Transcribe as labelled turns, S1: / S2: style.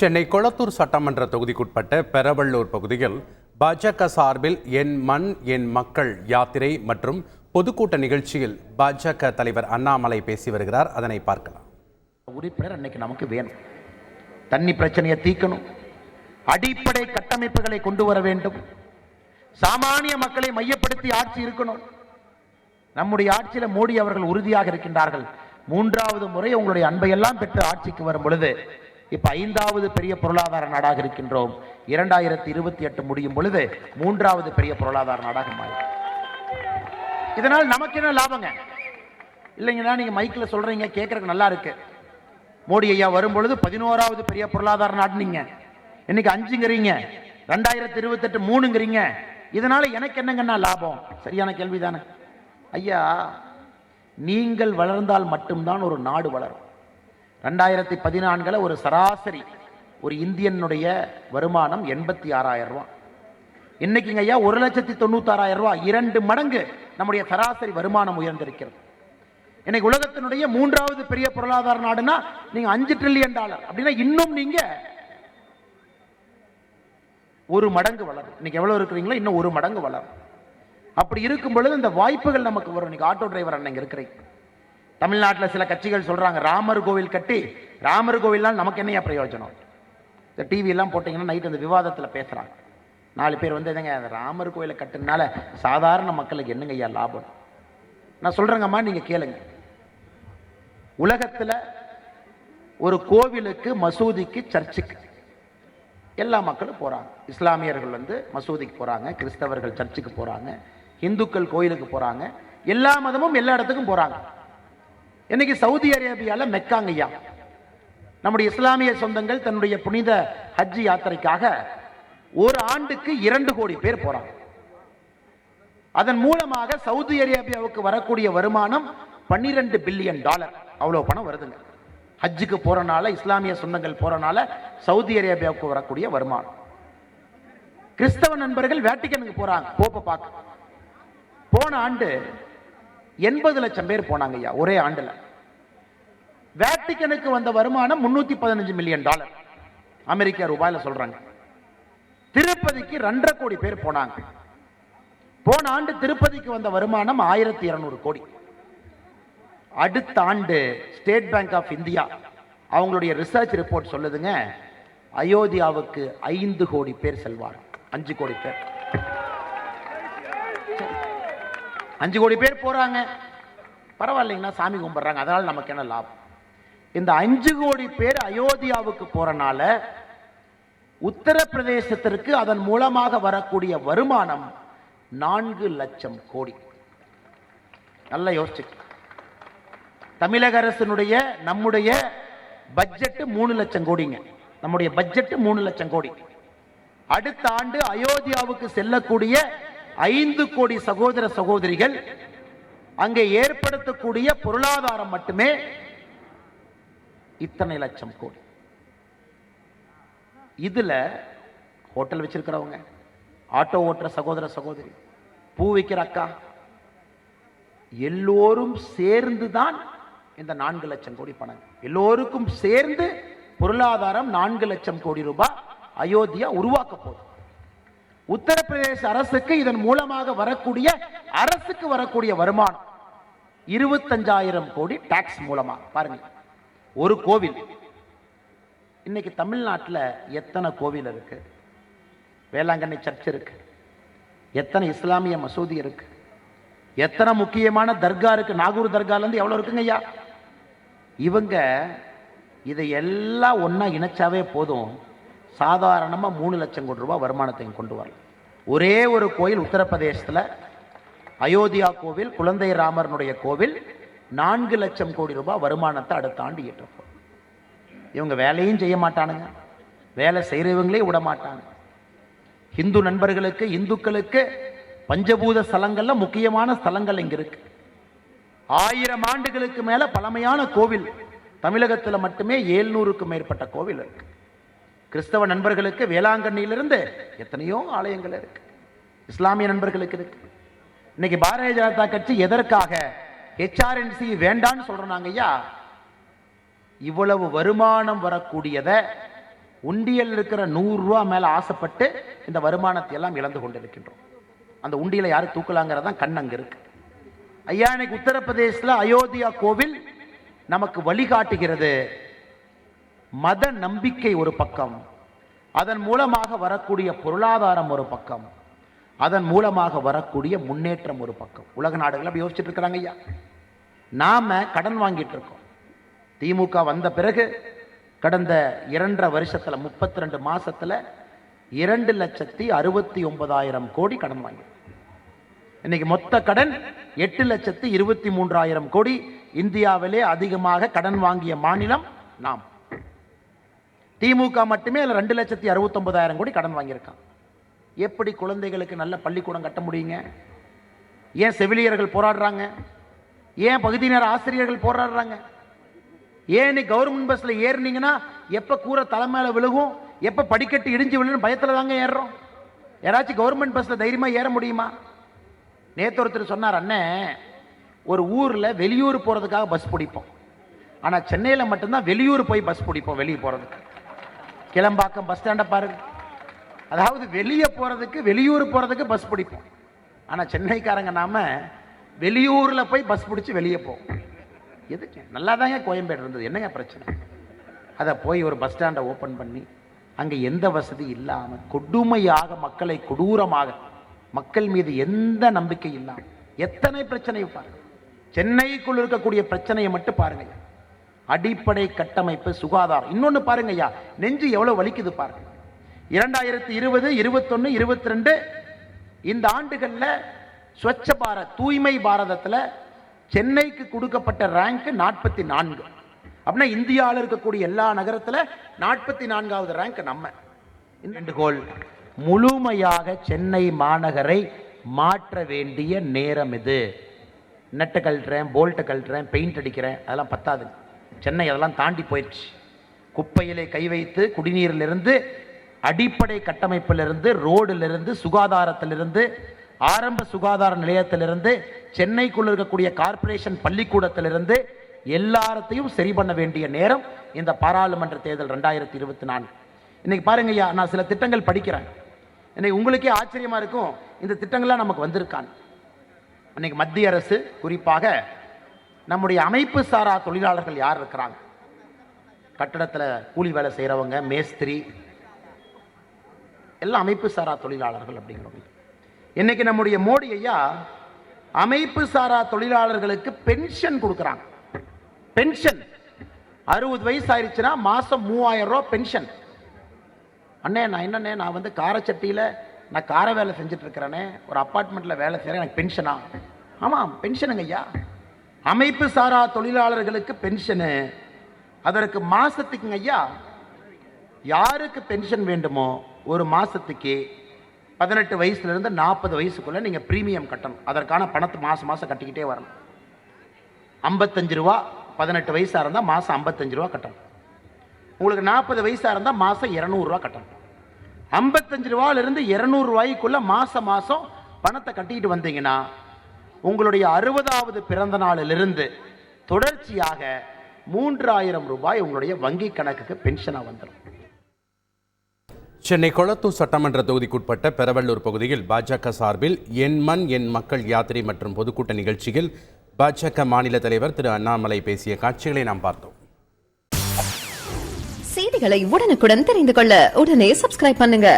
S1: சென்னை கொளத்தூர் சட்டமன்ற தொகுதிக்குட்பட்ட பெரவள்ளூர் பகுதியில் பாஜக சார்பில் என் மண் என் மக்கள் யாத்திரை மற்றும் பொதுக்கூட்ட நிகழ்ச்சியில் பாஜக தலைவர் அண்ணாமலை பேசி வருகிறார். அதனை பார்க்கலாம்.
S2: உறுப்பினர் அன்னைக்கு நமக்கு வேணும். தண்ணி பிரச்சனையை தீர்க்கணும், அடிப்படை கட்டமைப்புகளை கொண்டு வர வேண்டும், சாமானிய மக்களை மையப்படுத்தி ஆட்சி இருக்கணும். நம்முடைய ஆட்சியில் மோடி அவர்கள் உறுதியாக இருக்கின்றார்கள். 3வது முறை உங்களுடைய அன்பையெல்லாம் பெற்று ஆட்சிக்கு வரும் பொழுது இப்ப 5வது பெரிய பொருளாதார நாடாக இருக்கின்றோம். 2028 முடியும் பொழுது 3வது பெரிய பொருளாதார நாடாக மாறி. இதனால் நமக்கு என்ன லாபங்க? இல்லைங்கன்னா நீங்க மைக்ல சொல்றீங்க, கேட்கறதுக்கு நல்லா இருக்கு. மோடி ஐயா வரும் பொழுது 11வது பெரிய பொருளாதார நாடுனீங்க, இன்னைக்கு 5ங்கிறீங்க, 2028 3ங்கிறீங்க. இதனால எனக்கு என்னங்கன்னா லாபம்? சரியான கேள்விதானே ஐயா. நீங்கள் வளர்ந்தால் மட்டும்தான் ஒரு நாடு வளரும். 2014 ஒரு சராசரி ஒரு இந்தியனுடைய வருமானம் 86,000 ரூபாய். இன்னைக்குங்க ஐயா 1,96,000 ரூபாய், 2 மடங்கு நம்முடைய சராசரி வருமானம் உயர்ந்திருக்கிறது. இன்னைக்கு உலகத்தினுடைய 3வது பெரிய பொருளாதார நாடுனா நீங்க $5 டிரில்லியன் அப்படின்னா இன்னும் நீங்க 1 மடங்கு வளரும். இன்னைக்கு எவ்வளவு இருக்கிறீங்களோ இன்னும் 1 மடங்கு வளரும். அப்படி இருக்கும் பொழுது இந்த வாய்ப்புகள் நமக்கு வரும். இன்னைக்கு ஆட்டோ டிரைவர் அண்ணன் இருக்கிறீங்க. தமிழ்நாட்டில் சில கட்சிகள் சொல்றாங்க ராமர் கோவில் கட்டி, ராமர் கோவில்லாம் நமக்கு என்னையா பிரயோஜனம்? இந்த டிவி எல்லாம் போட்டீங்கன்னா நைட் அந்த விவாதத்தில் பேசுறாங்க. 4 பேர் வந்து எதங்க ராமர் கோவிலை கட்டுனால சாதாரண மக்களுக்கு என்னங்க ஐயா லாபம்? நான் சொல்றேங்கம்மா, நீங்க கேளுங்க. உலகத்தில் ஒரு கோவிலுக்கு, மசூதிக்கு, சர்ச்சுக்கு எல்லா மக்களும் போறாங்க. இஸ்லாமியர்கள் வந்து மசூதிக்கு போறாங்க, கிறிஸ்தவர்கள் சர்ச்சுக்கு போறாங்க, இந்துக்கள் கோயிலுக்கு போறாங்க, எல்லா மதமும் எல்லா இடத்துக்கும் போறாங்க. இன்னைக்கு சவுதி அரேபியால மெக்காங்கய்யா நம்முடைய இஸ்லாமிய சொந்தங்கள் தன்னுடைய புனித ஹஜ் யாத்திரைக்காக ஒரு ஆண்டுக்கு 2 கோடி பேர் போறாங்க. அதன் மூலமாக சவுதி அரேபியாவுக்கு வரக்கூடிய வருமானம் $12 பில்லியன். அவ்வளவு பணம் வருதுங்க. ஹஜ்ஜுக்கு போறனால, இஸ்லாமிய சொந்தங்கள் போறனால சவுதி அரேபியாவுக்கு வரக்கூடிய வருமானம். கிறிஸ்தவ நண்பர்கள் வேட்டிக்கனுக்கு போறாங்க, போப்ப பார்க்க. போன ஆண்டு 80 லட்சம் பேர் போனாங்க ஐயா ஒரே ஆண்டுல. வேட்டிக்கனுக்கு வந்த வருமானம் $315 மில்லியன், அமெரிக்க ரூபாயில சொல்றாங்க. திருப்பதிக்கு 2.5 கோடி பேர் போனாங்க. போன ஆண்டு திருப்பதிக்கு வந்த வருமானம் 1200 கோடி. அடுத்த ஆண்டு ஸ்டேட் பேங்க் ஆஃப் இந்தியா அவங்களுடைய ரிசர்ச் ரிப்போர்ட் சொல்லுதுங்க, அயோத்தியாவுக்கு 5 கோடி பேர் செல்வார். 5 கோடி பேர், 5 கோடி பேர் போறாங்க. பரவாயில்லைங்கன்னா சாமி கும்பிடுறாங்க, அதனால நமக்கு என்ன லாபம்? இந்த 5 கோடி பேர் அயோத்தியாவுக்கு போறனால உத்தரப்பிரதேசத்திற்கு அதன் மூலமாக வரக்கூடிய வருமானம் 4 லட்சம் கோடி. நல்லா யோசிச்சு. தமிழக அரசினுடைய நம்முடைய பட்ஜெட் 3 லட்சம் கோடிங்க. நம்முடைய பட்ஜெட் 3 லட்சம் கோடி. அடுத்த ஆண்டு அயோத்தியாவுக்கு செல்லக்கூடிய 5 கோடி சகோதர சகோதரிகள் அங்கே ஏற்படுத்தக்கூடிய பொருளாதாரம் மட்டுமே இத்தனை லட்சம் கோடி. இதுல ஹோட்டல் வச்சிருக்கிறவங்க, ஆட்டோ ஓட்டுற சகோதர சகோதரி, பூ விற்கிற அக்கா, எல்லோரும் சேர்ந்துதான் இந்த 4 லட்சம் கோடி பணம். எல்லோருக்கும் சேர்ந்து பொருளாதாரம் 4 லட்சம் கோடி ரூபாய் அயோத்தியா உருவாக்க போகுது. உத்தரப்பிரதேச அரசுக்கு இதன் மூலமாக வரக்கூடிய அரசுக்கு வரக்கூடிய வருமானம் 25,000 கோடி டாக்ஸ் மூலமா. பாருங்க, ஒரு கோவில். இன்னைக்கு தமிழ்நாட்டில் எத்தனை கோவில் இருக்கு? வேளாங்கண்ணி சர்ச் இருக்கு, எத்தனை இஸ்லாமிய மசூதி இருக்கு, எத்தனை முக்கியமான தர்கா இருக்கு. நாகூர் தர்கால இருந்து எவ்வளவு இருக்குங்க ஐயா? இவங்க இதை எல்லாம் ஒன்னா இணைச்சாவே போதும், சாதாரணமா 3 லட்சம் கோடி ரூபாய் வருமானத்தை கொண்டு வரலாம். ஒரே ஒரு கோயில் உத்தரப்பிரதேசத்தில், அயோத்தியா கோவில், குழந்தை ராமர்னுடைய கோவில் 4 லட்சம் கோடி ரூபாய் வருமானத்தை அடுத்த ஆண்டு ஈட்டப்போம். இவங்க வேலையும் செய்ய மாட்டானுங்க, வேலை செய்யறவங்களே விட மாட்டாங்க. இந்து நண்பர்களுக்கு, இந்துக்களுக்கு பஞ்சபூத ஸ்தலங்கள்ல முக்கியமான ஸ்தலங்கள் இங்க இருக்கு. 1000 ஆண்டுகளுக்கு மேல பழமையான கோவில் தமிழகத்தில் மட்டுமே 700க்கும் மேற்பட்ட கோவில் இருக்கு. கிறிஸ்தவ நண்பர்களுக்கு வேளாங்கண்ணியிலிருந்து எத்தனையோ ஆலயங்கள் இருக்கு. இஸ்லாமிய நண்பர்களுக்கு இருக்கு. இன்னைக்கு பாரதிய ஜனதா கட்சி எதற்காக HRNC வேண்டான்னு சொல்றாங்க ஐயா? இவ்வளவு வருமானம் வரக்கூடியதை உண்டியல் இருக்கிற 100 ரூபா மேல ஆசைப்பட்டு இந்த வருமானத்தை எல்லாம் இழந்து கொண்டிருக்கின்றோம். அந்த உண்டியலை யாரு தூக்கலாங்கிறதான் கண் அங்க இருக்கு. ஐயா, இன்னைக்கு உத்தரப்பிரதேசல அயோத்தியா கோவில் நமக்கு வழிகாட்டுகிறது. மத நம்பிக்கை ஒரு பக்கம், அதன் மூலமாக வரக்கூடிய பொருளாதாரம் ஒரு பக்கம், அதன் மூலமாக வரக்கூடிய முன்னேற்றம் ஒரு பக்கம். உலக நாடுகள் அப்படி யோசிச்சுட்டு இருக்கிறாங்க. ஐயா, நாம கடன் வாங்கிட்டு இருக்கோம். திமுக வந்த பிறகு கடந்த 2.5 வருஷத்துல 32 மாசத்துல 2,69,000 கோடி கடன் வாங்கி, இன்னைக்கு மொத்த கடன் 8,23,000 கோடி. இந்தியாவிலே அதிகமாக கடன் வாங்கிய மாநிலம் நாம். திமுக மட்டுமே 2,69,000 கோடி கடன் வாங்கியிருக்கான். எப்படி குழந்தைகளுக்கு நல்ல பள்ளிக்கூடம் கட்ட முடியுங்க? ஏன் செவிலியர்கள் போராடுறாங்க? ஏன் பகுதி நேர ஆசிரியர்கள் போராடுறாங்க? ஏன் கவர்மெண்ட் பஸ்ல ஏறினீங்கன்னா எப்ப கூரை தலைமையில விழுகும், எப்ப படிக்கட்டு இடிஞ்சு விழுன்னு பயத்துல தாங்க ஏறுறோம். யாராச்சும் கவர்மெண்ட் பஸ்ல தைரியமா ஏற முடியுமா? நேத்து ஒருத்தர் சொன்னார், அண்ணே ஒரு ஊர்ல வெளியூர் போறதுக்காக பஸ் பிடிப்போம், ஆனா சென்னையில மட்டும்தான் வெளியூர் போய் பஸ் பிடிப்போம். வெளியே போறதுக்கு கிளம்பாக்கம் பஸ் ஸ்டாண்ட பாருங்க. அதாவது வெளியே போறதுக்கு வெளியூர் போறதுக்கு பஸ் பிடிப்போம், ஆனா சென்னைக்காரங்க நாம வெளியூர்ல போய் பஸ் பிடிச்சு வெளியே போவோம். எதுக்கு? நல்லா தாங்க கோயம்பேடு இருந்தது, என்னங்க பிரச்சனை? அதை போய் ஒரு பஸ் ஸ்டாண்டை ஓப்பன் பண்ணி அங்கே எந்த வசதி இல்லாமல் கொடுமையாக மக்களை கொடூரமாக, மக்கள் மீது எந்த நம்பிக்கை இல்லாமல் எத்தனை பிரச்சனை பாருங்க. சென்னைக்குள் இருக்கக்கூடிய பிரச்சனையை மட்டும் பாருங்க. அடிப்படை கட்டமைப்பு, சுகாதாரம். இன்னொன்னு பாருங்க ஐயா, நெஞ்சு எவ்வளவு வலிக்குது பாருங்க. 2020, 21, 22 இந்த ஆண்டுகள்ல ஸ்வச்ச பாரத், தூய்மை பாரதத்தில் சென்னைக்கு கொடுக்கப்பட்ட ரேங்க் 44. அப்படின்னா இந்தியாவில் இருக்கக்கூடிய எல்லா நகரத்தில் 44வது ரேங்க் நம்ம. வேண்டுகோள், முழுமையாக சென்னை மாநகரை மாற்ற வேண்டிய நேரம் இது. நெட்டை கழட்டுறேன், போல்ட்டை கழட்டுறேன், பெயிண்ட் அடிக்கிறேன், அதெல்லாம் பத்தாது. சென்னை அதெல்லாம் தாண்டி போயிடுச்சு. குப்பையிலே கை வைத்து குடிநீரிலிருந்து, அடிப்படை கட்டமைப்பிலிருந்து, ரோடிலிருந்து, சுகாதாரத்திலிருந்து, ஆரம்ப சுகாதார நிலையத்திலிருந்து, சென்னைக்குள்ள இருக்கக்கூடிய கார்ப்பரேஷன் பள்ளிக்கூடத்திலிருந்து எல்லாத்தையும் சரி பண்ண வேண்டிய நேரம் இந்த பாராளுமன்ற தேர்தல் 2024. இன்னைக்கு பாருங்க ஐயா, நான் சில திட்டங்கள் படிக்கிறேன். இன்னைக்கு உங்களுக்கே ஆச்சரியமா இருக்கும், இந்த திட்டங்கள்லாம் நமக்கு வந்திருக்கான். இன்னைக்கு மத்திய அரசு, குறிப்பாக நம்முடைய அமைப்பு சாரா தொழிலாளர்கள் யார் இருக்கிறாங்க, கட்டடத்தில் கூலி வேலை செய்கிறவங்க, மேஸ்திரி, எல்லாம் அமைப்பு சாரா தொழிலாளர்கள் அப்படிங்கிறவங்க. இன்னைக்கு நம்முடைய மோடி ஐயா அமைப்பு சாரா தொழிலாளர்களுக்கு பென்ஷன் கொடுக்குறாங்க. பென்ஷன் 60 வயசு ஆயிடுச்சுன்னா மாசம் 3000 ரூபாய் பென்ஷன். அண்ணே, நான் என்னண்ணே, நான் வந்து காரச்சட்டியில் நான் கார வேலை செஞ்சுட்டு இருக்கிறேனே, ஒரு அப்பார்ட்மெண்ட்டில் வேலை செய்கிறேன், எனக்கு பென்ஷனா? ஆமாம், பென்ஷனுங்க ஐயா. அமைப்பு சாரா தொழிலாளர்களுக்கு பென்ஷனு. அதற்கு மாசத்துக்குங்க ஐயா, யாருக்கு பென்ஷன் வேண்டுமோ ஒரு மாசத்துக்கு 18 வயசுலேருந்து 40 வயசுக்குள்ளே நீங்கள் ப்ரீமியம் கட்டணும். அதற்கான பணத்தை மாதம் மாதம் கட்டிக்கிட்டே வரணும். 55 ரூபா 18 வயசாக இருந்தால் மாதம் 55 ரூபா கட்டணும். உங்களுக்கு 40 வயசாக இருந்தால் மாதம் 200 ரூபா கட்டணும். 55 ரூபாயிலிருந்து 200 ரூபாய்க்குள்ளே மாதம் மாதம் பணத்தை கட்டிக்கிட்டு வந்தீங்கன்னா உங்களுடைய 60வது பிறந்த நாளிலிருந்து தொடர்ச்சியாக 3000 ரூபாய் உங்களுடைய வங்கி கணக்குக்கு பென்ஷனாக வந்துடும்.
S1: சென்னை கொளத்தூர் சட்டமன்ற தொகுதிக்குட்பட்ட பெரவள்ளூர் பகுதியில் பாஜக சார்பில் என் மண் என் மக்கள் யாத்திரை மற்றும் பொதுக்கூட்ட நிகழ்ச்சியில் பாஜக மாநில தலைவர் திரு அண்ணாமலை பேசிய காட்சிகளை நாம் பார்த்தோம்.
S3: செய்திகளை உடனுக்குடன் தெரிந்து கொள்ள உடனே சப்ஸ்கிரைப் பண்ணுங்க.